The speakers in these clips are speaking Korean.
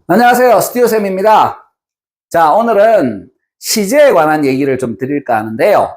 안녕하세요. 스튜디오쌤입니다. 자, 오늘은 시제에 관한 얘기를 좀 드릴까 하는데요.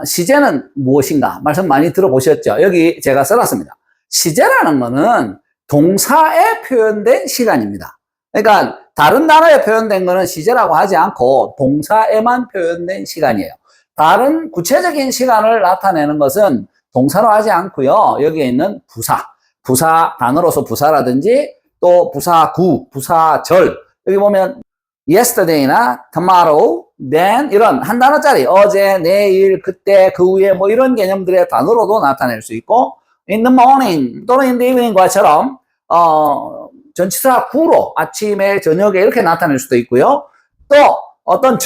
시제는 무엇인가? 말씀 많이 들어보셨죠? 여기 제가 써놨습니다. 시제라는 거는 동사에 표현된 시간입니다. 그러니까 다른 단어에 표현된 거는 시제라고 하지 않고 동사에만 표현된 시간이에요. 다른 구체적인 시간을 나타내는 것은 동사로 하지 않고요. 여기에 있는 부사 단어로서 부사라든지 또 부사구, 부사절, 여기 보면 yesterday나 tomorrow, then 이런 한 단어짜리 어제, 내일, 그때, 그 후에 뭐 이런 개념들의 단어로도 나타낼 수 있고 in the morning 또는 in the evening과처럼 전치사 구로 아침에, 저녁에 이렇게 나타낼 수도 있고요. 또 어떤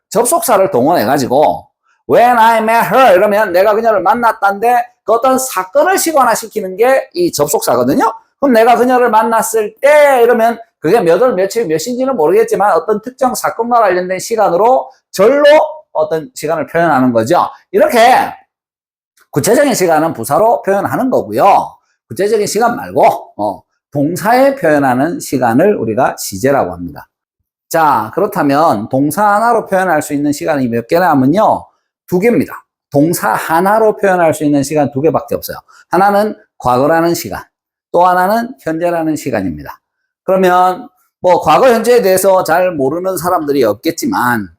접속사를 동원해 가지고 when I met her 이러면 내가 그녀를 만났다는데 그 어떤 사건을 시관화시키는 게 이 접속사거든요. 그럼 내가 그녀를 만났을 때 이러면 그게 몇 월, 며칠, 몇 시인지는 모르겠지만 어떤 특정 사건과 관련된 시간으로 절로 어떤 시간을 표현하는 거죠. 이렇게 구체적인 시간은 부사로 표현하는 거고요. 구체적인 시간 말고 동사에 표현하는 시간을 우리가 시제라고 합니다. 자, 그렇다면 동사 하나로 표현할 수 있는 시간이 몇 개나 하면요. 2개입니다. 동사 하나로 표현할 수 있는 시간 2개밖에 없어요. 하나는 과거라는 시간, 또 하나는 현재라는 시간입니다. 그러면 뭐 과거 현재에 대해서 잘 모르는 사람들이 없겠지만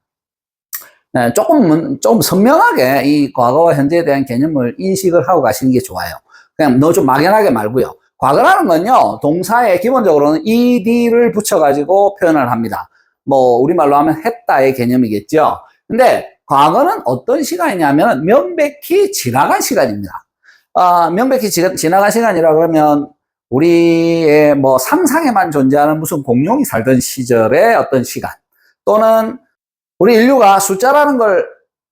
조금 선명하게 이 과거와 현재에 대한 개념을 인식을 하고 가시는 게 좋아요. 그냥 너무 좀 막연하게 말고요. 과거라는 건요, 동사에 기본적으로는 ed를 붙여가지고 표현을 합니다. 뭐 우리말로 하면 했다의 개념이겠죠. 근데 과거는 어떤 시간이냐면 명백히 지나간 시간입니다. 명백히 지나간 시간이라 그러면 우리의 뭐 상상에만 존재하는 무슨 공룡이 살던 시절의 어떤 시간, 또는 우리 인류가 숫자라는 걸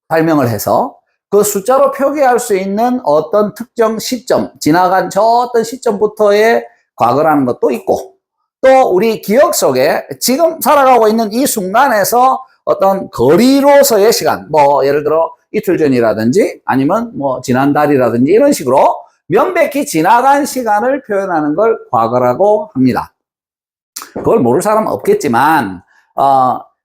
발명을 해서 그 숫자로 표기할 수 있는 어떤 특정 시점, 지나간 저 어떤 시점부터의 과거라는 것도 있고, 또 우리 기억 속에 지금 살아가고 있는 이 순간에서 어떤 거리로서의 시간, 뭐 예를 들어 이틀 전이라든지 아니면 뭐 지난달이라든지 이런 식으로 명백히 지나간 시간을 표현하는 걸 과거라고 합니다. 그걸 모를 사람은 없겠지만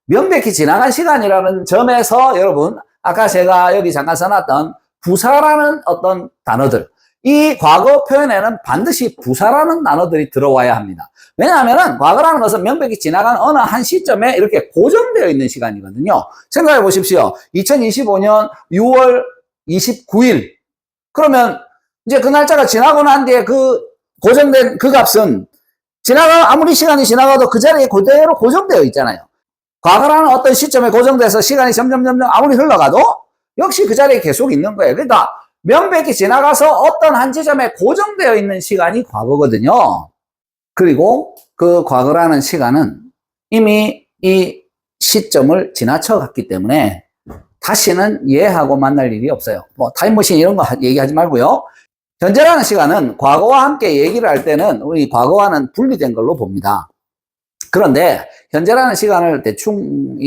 명백히 지나간 시간이라는 점에서 여러분 아까 제가 여기 잠깐 써놨던 부사라는 어떤 단어들, 이 과거 표현에는 반드시 부사라는 단어들이 들어와야 합니다. 왜냐하면 과거라는 것은 명백히 지나간 어느 한 시점에 이렇게 고정되어 있는 시간이거든요. 생각해 보십시오. 2025년 6월 29일 그러면 이제 그 날짜가 지나고 난 뒤에 그 고정된 그 값은 아무리 시간이 지나가도 그 자리에 그대로 고정되어 있잖아요. 과거라는 어떤 시점에 고정돼서 시간이 점점 아무리 흘러가도 역시 그 자리에 계속 있는 거예요. 그러니까 명백히 지나가서 어떤 한 지점에 고정되어 있는 시간이 과거거든요. 그리고 그 과거라는 시간은 이미 이 시점을 지나쳐 갔기 때문에 다시는 얘하고 만날 일이 없어요. 뭐 타임머신 이런 거 얘기하지 말고요. 현재라는 시간은 과거와 함께 얘기를 할 때는 우리 과거와는 분리된 걸로 봅니다. 그런데 현재라는 시간을 대충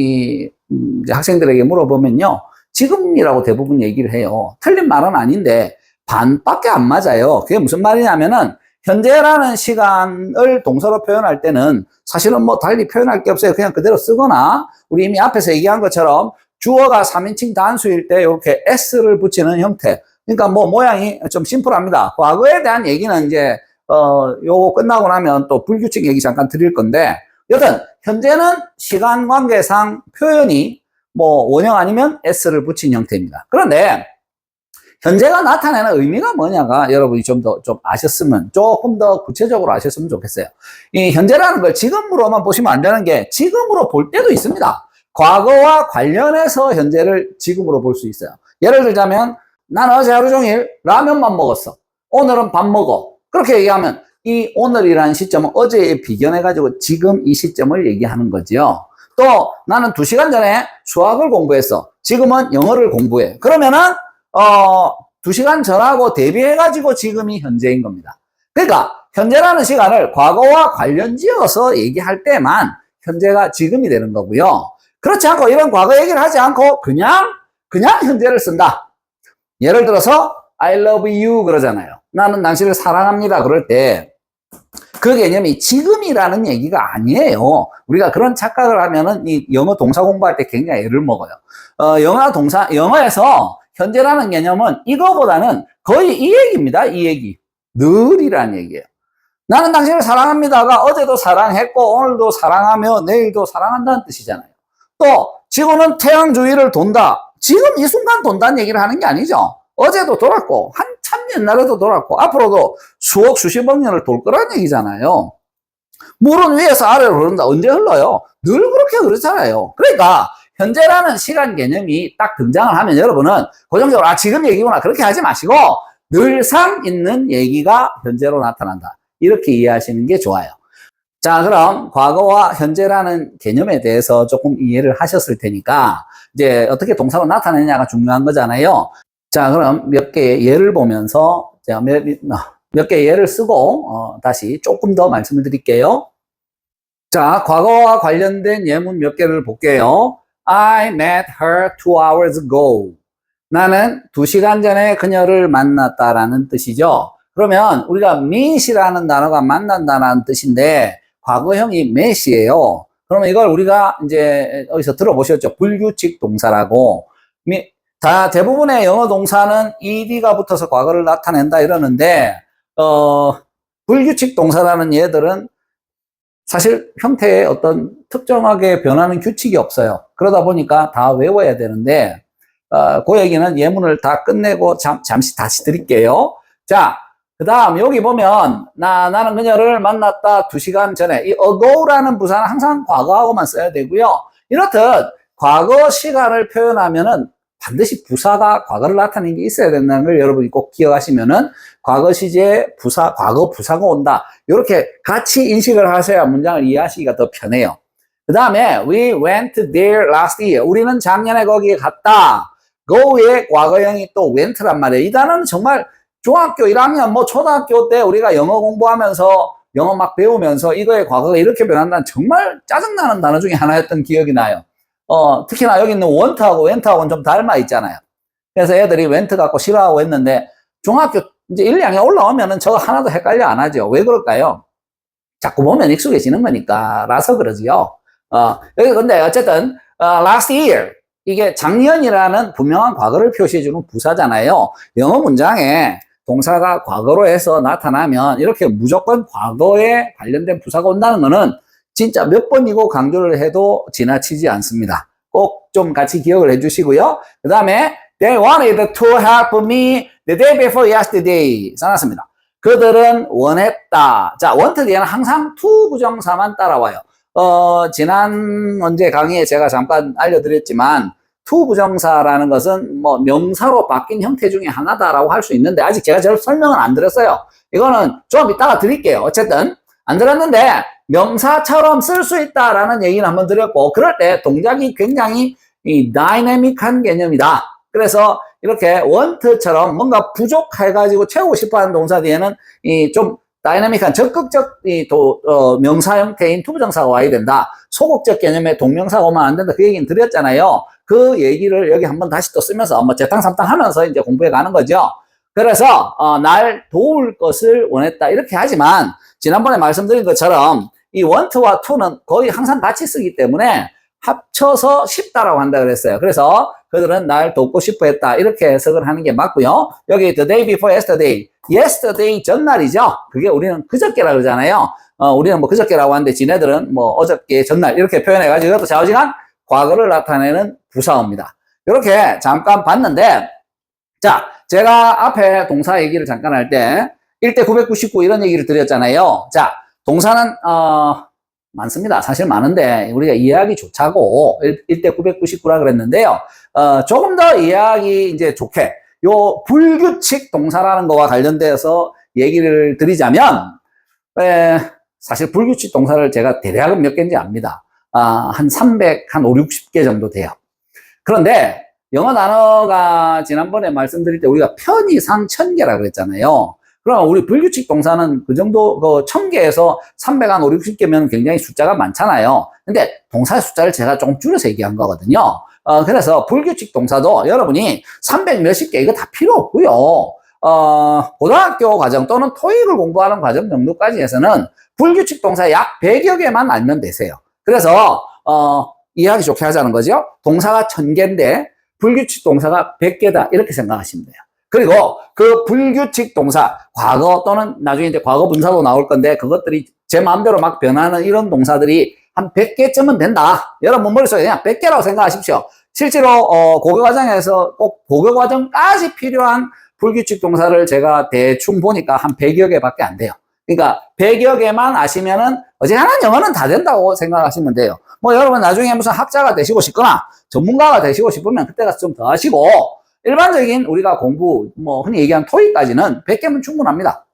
학생들에게 물어보면요, 지금이라고 대부분 얘기를 해요. 틀린 말은 아닌데 반밖에 안 맞아요. 그게 무슨 말이냐면은 현재라는 시간을 동사로 표현할 때는 사실은 뭐 달리 표현할 게 없어요. 그냥 그대로 쓰거나 우리 이미 앞에서 얘기한 것처럼 주어가 3인칭 단수일 때 이렇게 s를 붙이는 형태. 그러니까 뭐 모양이 좀 심플합니다. 과거에 대한 얘기는 이제 요거 끝나고 나면 또 불규칙 얘기 잠깐 드릴 건데, 여튼 현재는 시간 관계상 표현이 뭐 원형 아니면 s를 붙인 형태입니다. 그런데 현재가 나타내는 의미가 뭐냐가 여러분이 좀 아셨으면, 조금 더 구체적으로 아셨으면 좋겠어요. 이 현재라는 걸 지금으로만 보시면 안 되는 게, 지금으로 볼 때도 있습니다. 과거와 관련해서 현재를 지금으로 볼 수 있어요. 예를 들자면 난 어제 하루 종일 라면만 먹었어. 오늘은 밥 먹어. 그렇게 얘기하면 이 오늘이라는 시점은 어제에 비견해가지고 지금 이 시점을 얘기하는 거죠. 또 나는 2시간 전에 수학을 공부했어. 지금은 영어를 공부해. 그러면은 2시간 전하고 대비해가지고 지금이 현재인 겁니다. 그러니까 현재라는 시간을 과거와 관련 지어서 얘기할 때만 현재가 지금이 되는 거고요. 그렇지 않고 이런 과거 얘기를 하지 않고 그냥 현재를 쓴다. 예를 들어서 I love you 그러잖아요. 나는 당신을 사랑합니다. 그럴 때 그 개념이 지금이라는 얘기가 아니에요. 우리가 그런 착각을 하면은 이 영어 동사 공부할 때 굉장히 애를 먹어요. 영어에서 현재라는 개념은 이거보다는 거의 이 얘기입니다. 이 얘기. 늘이라는 얘기예요. 나는 당신을 사랑합니다가 어제도 사랑했고 오늘도 사랑하며 내일도 사랑한다는 뜻이잖아요. 또 지구는 태양 주위를 돈다. 지금 이 순간 돈다는 얘기를 하는 게 아니죠. 어제도 돌았고 한참 옛날에도 돌았고 앞으로도 수십억 년을 돌 거란 얘기잖아요. 물은 위에서 아래로 흐른다. 언제 흘러요? 늘 그렇게 흐르잖아요. 그러니까 현재라는 시간 개념이 딱 등장을 하면 여러분은 고정적으로 지금 얘기구나 그렇게 하지 마시고 늘상 있는 얘기가 현재로 나타난다. 이렇게 이해하시는 게 좋아요. 자, 그럼 과거와 현재라는 개념에 대해서 조금 이해를 하셨을 테니까 이제 어떻게 동사로 나타내냐가 중요한 거잖아요. 자, 그럼 몇 개의 예를 보면서 제가 몇 개의 예를 쓰고 다시 조금 더 말씀을 드릴게요. 자, 과거와 관련된 예문 몇 개를 볼게요. I met her 2 hours ago. 나는 2시간 전에 그녀를 만났다라는 뜻이죠. 그러면 우리가 meet이라는 단어가 만난다는 뜻인데 과거형이 met이에요. 그러면 이걸 우리가 이제 어디서 들어보셨죠? 불규칙 동사라고. 대부분의 영어 동사는 ed가 붙어서 과거를 나타낸다 이러는데 불규칙 동사라는 얘들은 사실 형태에 어떤 특정하게 변하는 규칙이 없어요. 그러다 보니까 다 외워야 되는데 그 얘기는 예문을 다 끝내고 잠시 다시 드릴게요. 자, 그 다음 여기 보면 나는 그녀를 만났다 2시간 전에. 이 ago라는 부사는 항상 과거하고만 써야 되고요. 이렇듯 과거 시간을 표현하면은 반드시 부사가 과거를 나타내는 게 있어야 된다는 걸 여러분이 꼭 기억하시면은 과거 시제 부사, 과거 부사가 온다. 이렇게 같이 인식을 하셔야 문장을 이해하시기가 더 편해요. 그 다음에 we went there last year. 우리는 작년에 거기에 갔다. go의 과거형이 또 went란 말이에요. 이 단어는 정말 중학교 1학년, 초등학교 때 우리가 영어 공부하면서 영어 막 배우면서 이거의 과거가 이렇게 변한다는 정말 짜증나는 단어 중에 하나였던 기억이 나요. 특히나 여기 있는 want하고 went하고는 좀 닮아 있잖아요. 그래서 애들이 went 갖고 싫어하고 했는데 중학교 이제 1, 2학년 올라오면은 저거 하나도 헷갈려 안 하죠. 왜 그럴까요? 자꾸 보면 익숙해지는 거니까 라서 그러지요. 여기 근데 어쨌든 last year 이게 작년이라는 분명한 과거를 표시해주는 부사잖아요. 영어 문장에 동사가 과거로 해서 나타나면 이렇게 무조건 과거에 관련된 부사가 온다는 거는 진짜 몇 번이고 강조를 해도 지나치지 않습니다. 꼭 좀 같이 기억을 해주시고요. 그 다음에 They wanted to help me the day before yesterday. 써놨습니다. 그들은 원했다. 자, want 뒤에는 항상 to 부정사만 따라와요. 지난 언제 강의에 제가 잠깐 알려드렸지만 to 부정사라는 것은 명사로 바뀐 형태 중에 하나다라고 할 수 있는데 아직 제가 설명은 안 드렸어요. 이거는 좀 이따가 드릴게요. 어쨌든 안 들었는데 명사처럼 쓸 수 있다라는 얘기는 한번 드렸고 그럴 때 동작이 굉장히 다이내믹한 개념이다. 그래서 이렇게 want처럼 뭔가 부족해가지고 채우고 싶어하는 동사 뒤에는 좀 다이내믹한 적극적 명사 형태인 투부정사가 와야 된다. 소극적 개념의 동명사가 오면 안 된다. 그 얘기는 드렸잖아요. 그 얘기를 여기 한번 다시 또 쓰면서 재탕삼탕 하면서 이제 공부해 가는 거죠. 그래서 날 도울 것을 원했다. 이렇게 하지만 지난번에 말씀드린 것처럼 이 want와 to는 거의 항상 같이 쓰기 때문에 합쳐서 싶다라고 한다 그랬어요. 그래서 그들은 날 돕고 싶어 했다. 이렇게 해석을 하는 게 맞고요. 여기 the day before yesterday. yesterday 전날이죠. 그게 우리는 그저께라 그러잖아요. 우리는 그저께라고 하는데 지네들은 어저께 전날 이렇게 표현해가지고 이것도 좌우지간 과거를 나타내는 부사어입니다. 이렇게 잠깐 봤는데 자, 제가 앞에 동사 얘기를 잠깐 할 때 1대 999 이런 얘기를 드렸잖아요. 자, 동사는 많습니다. 사실 많은데 우리가 이해하기 좋자고 1대 999라 그랬는데요. 조금 더 이해하기 이제 좋게 요 불규칙 동사라는 거와 관련돼서 얘기를 드리자면 사실 불규칙 동사를 제가 대략은 몇 개인지 압니다. 한 300, 한 5, 60개 정도 돼요. 그런데 영어 단어가 지난번에 말씀드릴 때 우리가 편의상 1000개라 그랬잖아요. 그럼 우리 불규칙 동사는 그 정도 1000개에서 300, 한 5, 60개면 굉장히 숫자가 많잖아요. 근데 동사의 숫자를 제가 조금 줄여서 얘기한 거거든요. 그래서 불규칙 동사도 여러분이 300 몇십 개 이거 다 필요 없고요. 고등학교 과정 또는 토익을 공부하는 과정 정도까지 해서는 불규칙 동사 약 100여 개만 알면 되세요. 그래서, 이해하기 좋게 하자는 거죠. 동사가 1000개인데, 불규칙 동사가 100개다. 이렇게 생각하시면 돼요. 그리고 그 불규칙 동사, 과거 또는 나중에 이제 과거 분사도 나올 건데, 그것들이 제 마음대로 막 변하는 이런 동사들이 한 100개쯤은 된다. 여러분 머릿속에 그냥 100개라고 생각하십시오. 실제로 고교 과정에서 꼭 고교 과정까지 필요한 불규칙 동사를 제가 대충 보니까 한 100여 개밖에 안 돼요. 그러니까 100여 개만 아시면은 어지간한 영어는 다 된다고 생각하시면 돼요. 뭐 여러분 나중에 무슨 학자가 되시고 싶거나 전문가가 되시고 싶으면 그때 가서 좀 더 하시고, 일반적인 우리가 공부 뭐 흔히 얘기하는 토익까지는 100개면 충분합니다.